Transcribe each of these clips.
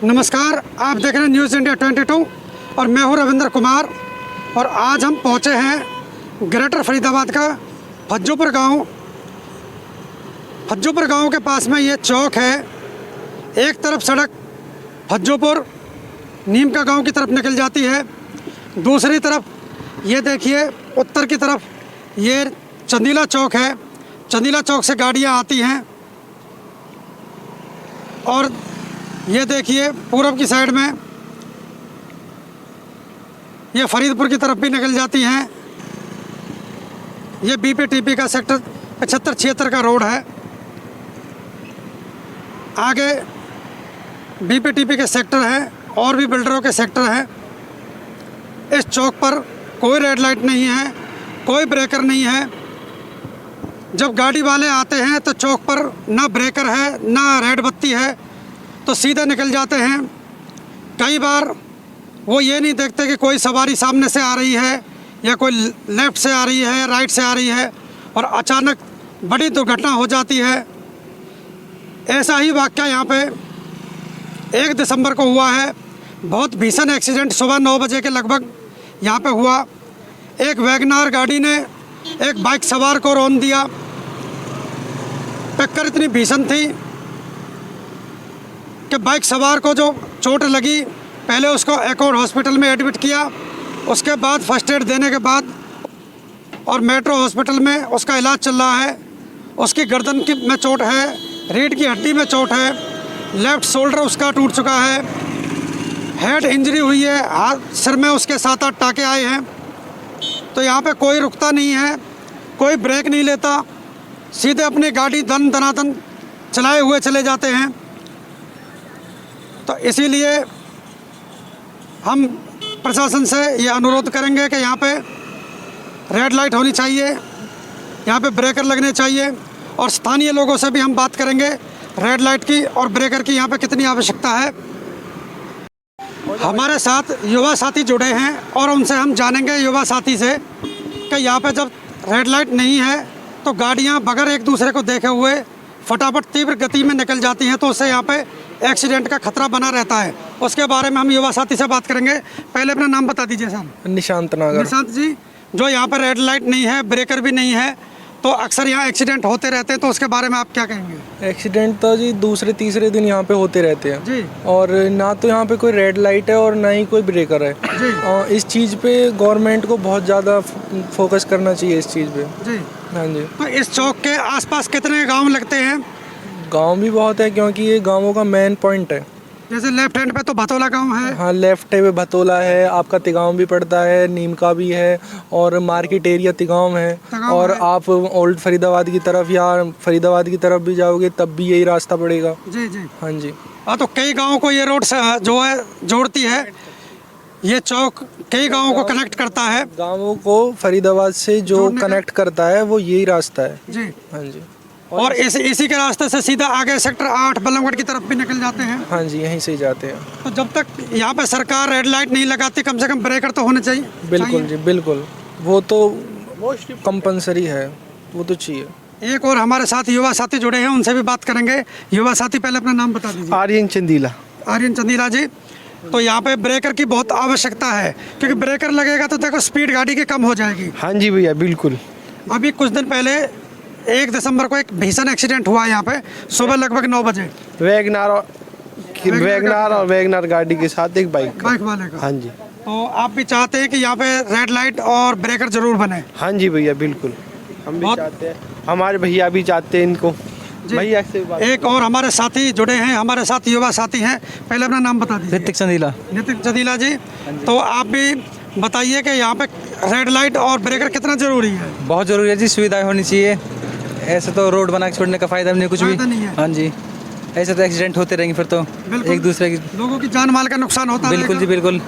नमस्कार, आप देख रहे हैं न्यूज़ इंडिया 22 और मैं हूं रविंद्र कुमार। और आज हम पहुंचे हैं ग्रेटर फरीदाबाद का फज्जोपुर गांव। फज्जोपुर गांव के पास में ये चौक है। एक तरफ सड़क फज्जोपुर नीम का गांव की तरफ निकल जाती है, दूसरी तरफ ये देखिए उत्तर की तरफ ये चंदीला चौक है। चंदीला चौक से गाड़ियां आती हैं और ये देखिए पूरब की साइड में ये फरीदपुर की तरफ भी निकल जाती हैं। ये बीपीटीपी का सेक्टर 75-76 का रोड है। आगे बीपीटीपी के सेक्टर हैं और भी बिल्डरों के सेक्टर हैं। इस चौक पर कोई रेड लाइट नहीं है, कोई ब्रेकर नहीं है। जब गाड़ी वाले आते हैं तो चौक पर ना ब्रेकर है ना रेड बत्ती है, तो सीधे निकल जाते हैं। कई बार वो ये नहीं देखते कि कोई सवारी सामने से आ रही है या कोई लेफ़्ट से आ रही है, राइट से आ रही है, और अचानक बड़ी दुर्घटना हो जाती है। ऐसा ही वाक़या यहाँ पे 1 दिसंबर को हुआ है। बहुत भीषण एक्सीडेंट सुबह 9 बजे के लगभग यहाँ पे हुआ। एक वैगनार गाड़ी ने एक बाइक सवार को रौंद दिया। टक्कर इतनी भीषण थी कि बाइक सवार को जो चोट लगी, पहले उसको एकॉर्ड हॉस्पिटल में एडमिट किया, उसके बाद फर्स्ट एड देने के बाद और मेट्रो हॉस्पिटल में उसका इलाज चल रहा है। उसकी गर्दन की में चोट है, रीढ़ की हड्डी में चोट है, लेफ़्ट शोल्डर उसका टूट चुका है, हेड इंजरी हुई है, हाथ सिर में उसके 7-8 टाँके आए हैं। तो यहाँ पे कोई रुकता नहीं है, कोई ब्रेक नहीं लेता, सीधे अपनी गाड़ी दन दनादन चलाए हुए चले जाते हैं। तो इसीलिए हम प्रशासन से ये अनुरोध करेंगे कि यहाँ पे रेड लाइट होनी चाहिए, यहाँ पे ब्रेकर लगने चाहिए, और स्थानीय लोगों से भी हम बात करेंगे रेड लाइट की और ब्रेकर की यहाँ पे कितनी आवश्यकता है। हमारे साथ युवा साथी जुड़े हैं और उनसे हम जानेंगे युवा साथी से कि यहाँ पे जब रेड लाइट नहीं है तो गाड़ियाँ बगैर एक दूसरे को देखे हुए फटाफट तीव्र गति में निकल जाती हैं, तो उससे यहाँ पे एक्सीडेंट का खतरा बना रहता है। उसके बारे में हम युवा साथी से बात करेंगे। पहले अपना नाम बता दीजिए सर। निशांत नागर। निशांत जी, जो यहाँ पर रेड लाइट नहीं है, ब्रेकर भी नहीं है, तो अक्सर यहाँ एक्सीडेंट होते रहते हैं, तो उसके बारे में आप क्या कहेंगे? एक्सीडेंट तो जी दूसरे तीसरे दिन यहाँ पे होते रहते हैं जी। और ना तो यहाँ पे कोई रेड लाइट है और ना ही कोई ब्रेकर है जी। और इस चीज़ पे गवर्नमेंट को बहुत ज़्यादा फोकस करना चाहिए इस चीज़ पे। जी। हाँ जी। तो इस चौक के आसपास कितने गांव लगते हैं? गांव भी बहुत है क्योंकि ये गांवों का मेन पॉइंट है। जैसे लेफ्ट हैंड पे तो भतोला गांव है। हाँ, लेफ्ट है भतोला है, आपका तिगांव भी पड़ता है, नीम का भी है, और मार्केट एरिया तिगांव है। और आप ओल्ड फरीदाबाद की तरफ या फरीदाबाद की तरफ भी जाओगे तब भी यही रास्ता पड़ेगा। जी जी। हाँ जी। हाँ, तो कई गाँव को ये रोड जो है जोड़ती है। ये चौक कई गाँवों को कनेक्ट करता है। गाँवों को फरीदाबाद से जो कनेक्ट करता है वो यही रास्ता है। जी। हाँ जी। और इसी के रास्ते से सीधा आगे सेक्टर 8 बल्लभगढ़ की तरफ भी निकल जाते हैं। हाँ जी, यहीं से ही जाते हैं। तो जब तक यहाँ पे सरकार रेड लाइट नहीं लगाती, कम से कम ब्रेकर तो होने चाहिए। बिल्कुल जी, बिल्कुल, वो तो कंपलसरी है, वो तो चाहिए। एक और हमारे साथ युवा साथी जुड़े हैं, उनसे भी बात करेंगे। युवा साथी, पहले अपना नाम बता दीजिए। आर्यन चंदीला। आर्यन चंदीला जी, तो यहाँ पे ब्रेकर की बहुत आवश्यकता है, क्योंकि ब्रेकर लगेगा तो देखो स्पीड गाड़ी की कम हो जाएगी। हाँ जी भैया, बिल्कुल। अभी कुछ दिन पहले 1 दिसंबर को एक भीषण एक्सीडेंट हुआ यहाँ पे सुबह लगभग 9 बजे। वैगनार और वैगनार गाड़ी के साथ एक बाइक वाले का। हाँ जी। तो आप भी चाहते हैं कि यहाँ पे रेड लाइट और ब्रेकर जरूर बने? हाँ जी भैया, बिल्कुल, हम भी चाहते हैं, हमारे भैया भी चाहते हैं इनको। भैया से एक और हमारे साथी जुड़े हैं, हमारे साथ युवा साथी हैं। पहले अपना नाम बता दीजिए। ऋतिक चंदीला। ऋतिक चंदीला जी, तो आप भी बताइए कि यहाँ पे रेड लाइट और ब्रेकर कितना जरूरी है? बहुत ज़रूरी है जी, सुविधाएं होनी चाहिए। ऐसे तो रोड बना के छोड़ने का फ़ायदा नहीं, कुछ भी नहीं है। हाँ जी, ऐसे तो एक्सीडेंट होते रहेंगे, फिर तो एक दूसरे की लोगों की जान माल का नुकसान होता है। बिल्कुल जी, बिल्कुल।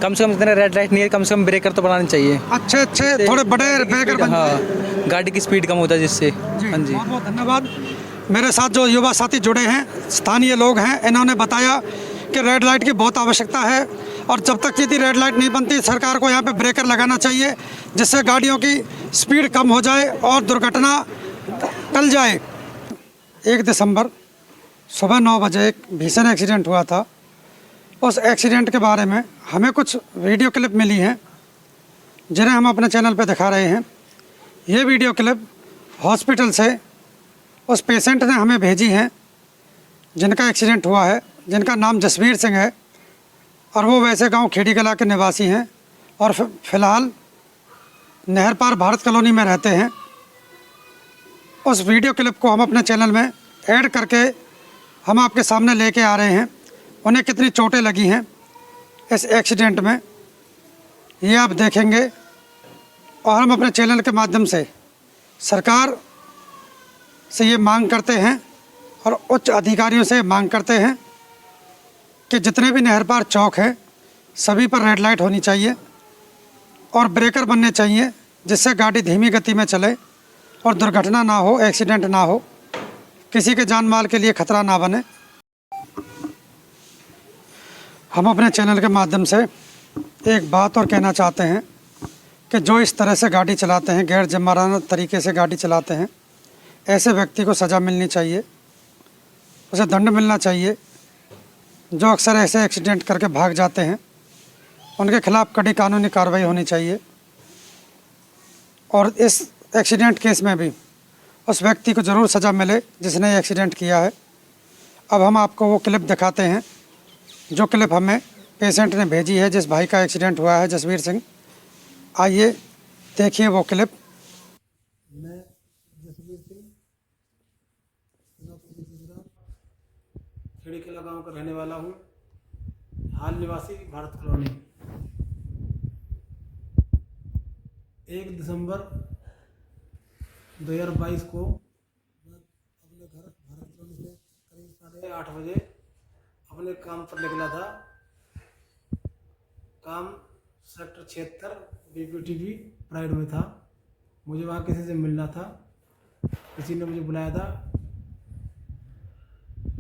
कम से कम इतने रेड लाइट नहीं है, कम से कम ब्रेकर तो बनाने चाहिए। अच्छे थोड़े बड़े ब्रेकर बन जाए। हाँ, गाड़ी की स्पीड कम होता है जिससे। हाँ जी, बहुत बहुत धन्यवाद। मेरे साथ जो युवा साथी जुड़े हैं, स्थानीय लोग हैं, इन्होंने बताया कि रेड लाइट की बहुत आवश्यकता है, और जब तक यदि रेड लाइट नहीं बनती, सरकार को यहाँ पे ब्रेकर लगाना चाहिए, जिससे गाड़ियों की स्पीड कम हो जाए और दुर्घटना टल जाए। 1 दिसंबर सुबह 9 बजे एक भीषण एक्सीडेंट हुआ था उस एक्सीडेंट के बारे में हमें कुछ वीडियो क्लिप मिली हैं जिन्हें हम अपने चैनल पर दिखा रहे हैं। ये वीडियो क्लिप हॉस्पिटल से उस पेशेंट ने हमें भेजी हैं जिनका एक्सीडेंट हुआ है, जिनका नाम जसवीर सिंह है और वो वैसे गांव खेड़ी कला के निवासी हैं और फ़िलहाल नहर पार भारत कॉलोनी में रहते हैं। उस वीडियो क्लिप को हम अपने चैनल में ऐड करके हम आपके सामने लेके आ रहे हैं। उन्हें कितनी चोटें लगी हैं इस एक्सीडेंट में, ये आप देखेंगे। और हम अपने चैनल के माध्यम से सरकार से ये मांग करते हैं और उच्च अधिकारियों से मांग करते हैं कि जितने भी नहर पार चौक हैं सभी पर रेड लाइट होनी चाहिए और ब्रेकर बनने चाहिए, जिससे गाड़ी धीमी गति में चले और दुर्घटना ना हो, एक्सीडेंट ना हो, किसी के जान माल के लिए खतरा ना बने। हम अपने चैनल के माध्यम से एक बात और कहना चाहते हैं कि जो इस तरह से गाड़ी चलाते हैं, गैर जिम्मेदाराना तरीके से गाड़ी चलाते हैं, ऐसे व्यक्ति को सज़ा मिलनी चाहिए, उसे दंड मिलना चाहिए। जो अक्सर ऐसे एक्सीडेंट करके भाग जाते हैं उनके खिलाफ़ कड़ी कानूनी कार्रवाई होनी चाहिए। और इस एक्सीडेंट केस में भी उस व्यक्ति को ज़रूर सज़ा मिले जिसने ये एक्सीडेंट किया है। अब हम आपको वो क्लिप दिखाते हैं जो क्लिप हमें पेशेंट ने भेजी है, जिस भाई का एक्सीडेंट हुआ है, जसवीर सिंह। आइए देखिए वो क्लिप। मैं जसवीर सिंह खेड़ी किला गाँव का रहने वाला हूँ, हाल निवासी भारत कॉलोनी। 1 दिसंबर 2022 को मैं अपने घर भारत कॉलोनी से करीब 8:30 बजे अपने काम पर निकला था। काम सेक्टर 76 BPTV प्राइड में था। मुझे वहाँ किसी से मिलना था, किसी ने मुझे बुलाया था,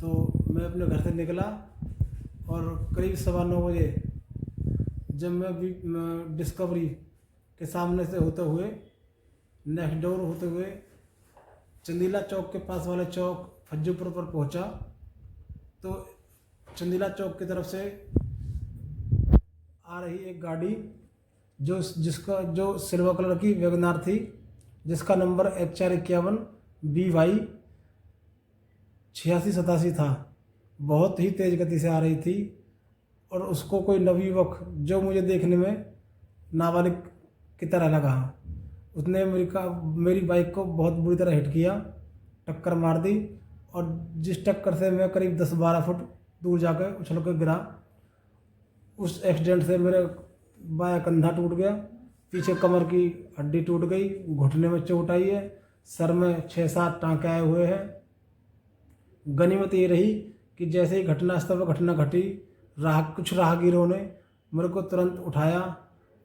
तो मैं अपने घर से निकला और करीब 9:15 बजे जब मैं डिस्कवरी के सामने से होते हुए नेक्स्ट डोर होते हुए चंदीला चौक के पास वाले चौक फज्जूपुर पर पहुंचा, तो चंदीला चौक की तरफ से आ रही एक गाड़ी जो सिल्वर कलर की वैगनार थी, जिसका नंबर HR51 BY 8687 था, बहुत ही तेज़ गति से आ रही थी। और उसको कोई नवयुवक जो मुझे देखने में नाबालिग की तरह लगा, उसने मेरी बाइक को बहुत बुरी तरह हिट किया, टक्कर मार दी। और जिस टक्कर से मैं करीब 10-12 फुट दूर जाकर उछल कर गिरा, उस एक्सीडेंट से मेरा बायां कंधा टूट गया, पीछे कमर की हड्डी टूट गई, घुटने में चोट आई है, सर में 6-7 टाँके आए हुए हैं। गनीमत ये रही कि जैसे ही घटनास्थल पर घटना घटी, कुछ राहगीरों ने मेरे को तुरंत उठाया,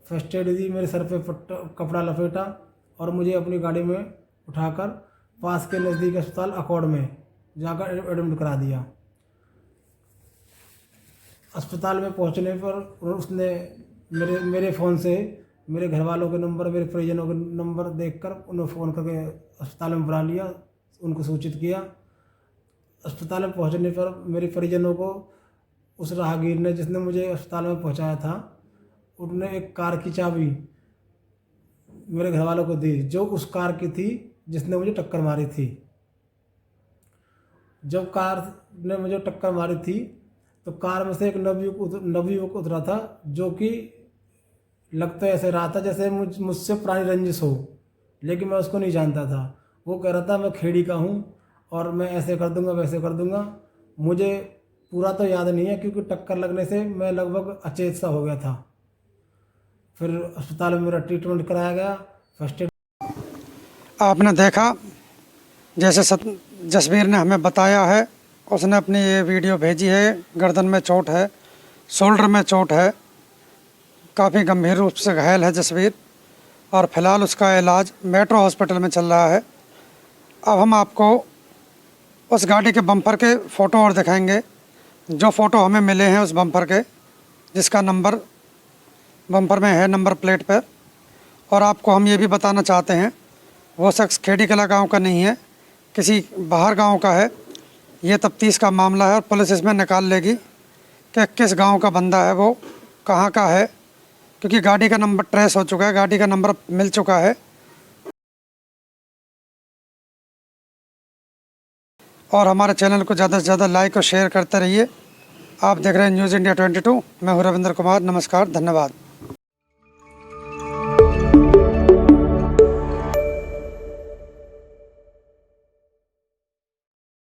फर्स्ट एड दी, मेरे सर पे कपड़ा लपेटा और मुझे अपनी गाड़ी में उठाकर पास के नज़दीक अस्पताल अकॉर्ड में जाकर एडमिट करा दिया। अस्पताल में पहुंचने पर उसने मेरे फ़ोन से मेरे घर वालों के नंबर, मेरे परिजनों के नंबर देखकर उन्हें फ़ोन करके अस्पताल में बुला लिया, उनको सूचित किया। अस्पताल में पहुंचने पर मेरे परिजनों को उस राहगीर ने, जिसने मुझे अस्पताल में पहुंचाया था, उन्होंने एक कार की चाबी मेरे घर वालों को दी, जो उस कार की थी जिसने मुझे टक्कर मारी थी। जब कार ने मुझे टक्कर मारी थी तो कार में से एक नवयुवक उतरा था, जो कि लगता ऐसे रहा था जैसे मुझसे पुरानी रंजिश हो, लेकिन मैं उसको नहीं जानता था। वो कह रहा था मैं खेड़ी का हूँ और मैं ऐसे कर दूंगा, वैसे कर दूंगा। मुझे पूरा तो याद नहीं है क्योंकि टक्कर लगने से मैं लगभग अचेत सा हो गया था। फिर अस्पताल में मेरा ट्रीटमेंट कराया गया, फर्स्ट एड। आपने देखा जैसे जसवीर ने हमें बताया है, उसने अपनी ये वीडियो भेजी है। गर्दन में चोट है, शोल्डर में चोट है, काफ़ी गंभीर रूप से घायल है जसवीर और फ़िलहाल उसका इलाज मेट्रो हॉस्पिटल में चल रहा है। अब हम आपको उस गाड़ी के बम्पर के फ़ोटो और दिखाएंगे, जो फ़ोटो हमें मिले हैं उस बम्पर के, जिसका नंबर बम्पर में है, नंबर प्लेट पर। और आपको हम ये भी बताना चाहते हैं वो शख्स खेड़ी कला गाँव का नहीं है, किसी बाहर गाँव का है। ये तफ्तीश का मामला है और पुलिस इसमें निकाल लेगी कि किस गांव का बंदा है, वो कहाँ का है, क्योंकि गाड़ी का नंबर ट्रेस हो चुका है, गाड़ी का नंबर मिल चुका है। और हमारे चैनल को ज़्यादा से ज़्यादा लाइक और शेयर करते रहिए। आप देख रहे हैं न्यूज़ इंडिया 22। मैं हूं रविंद्र कुमार। नमस्कार, धन्यवाद।